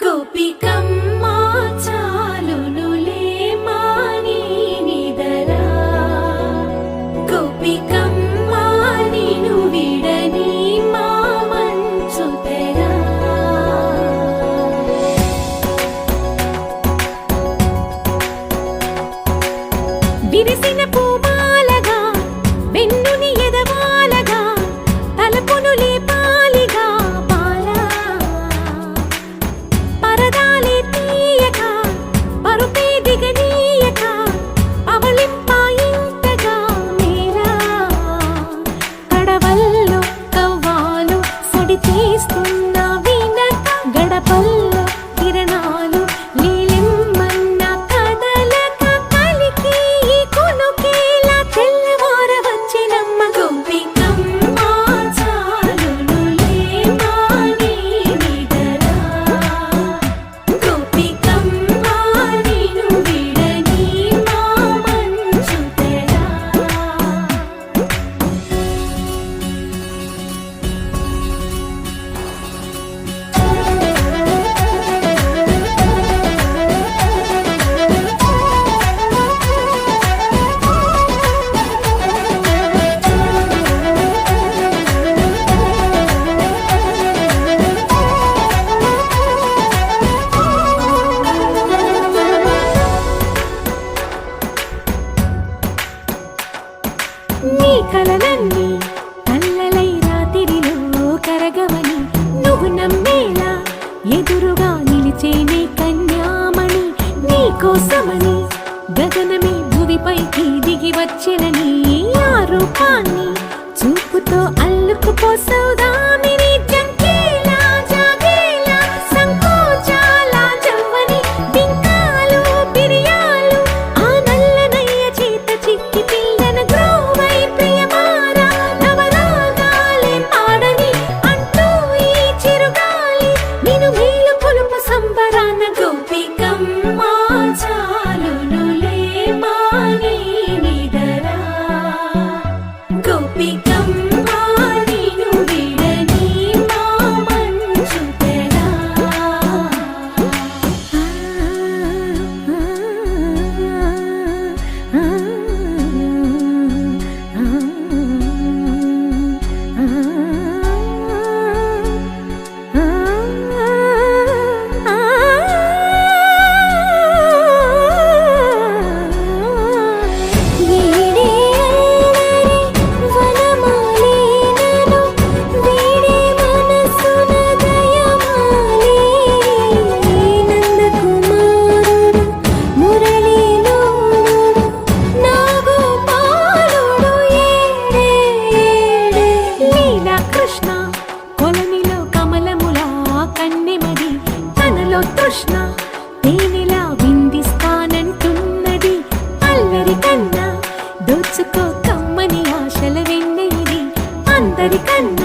గోపికమ్మా చాలునులే మాని నిదరా గోపికమ్మా నిను విడని మా మంచు తెరా విరిసిన పూమాలగా వెన్నుని ఎదవాలగా తలపును లేపాలిగా బాలా పరదాలే తీయక పరుపే దిగనీయక అవలింపాయింతగా మేరా కడవల్లో కవ్వాలు సడి చేస్తున్న వినత గడపల్లో కిరణాలు లీలిమ్మన్న కదలక కలికి కొనుకేలా తెల్లవార వచ్చినమ్మ గోపికమ్మా చాలునులే మాని నిదరా గోపికమ్మా నిను విడని మా మంచు తెరా నీ కలలన్నీ కల్లలై రాత్రిలో కరగవని నువ్వు నమ్మేలా ఎదురుగా నిలిచేనే కన్యామణి నీ కోసమని గగనమే భువిపైకి దిగి వచ్చినని ఆ రూపాన్ని చూపుతో అల్లుకుపోసౌదామిని జంకేలా జాగేలా సంకోచాల జవ్వని బింకాలు బిరియాలు ఆ నల్లనయ్య చేత చిక్కి పిల్లన గ్రోవై ప్రియమారా నవరాగాలే పాడని అంటూ ఈ చిరుగాలి నిను మేలు కొలుపు సంబరాన గోపికమ్మా చాలునులే మాని నిదరా గోపికమ్మా నిను విడని మా మంచు తెరా కృష్ణ కొలనిలో కమలములా కన్నెమది తనలో తృష్ణ తేనెలా విందిస్తానంటున్నది అల్లరి కన్నా దోచుకో కమ్మని ఆశల వెన్నెయిది అందరికన్నా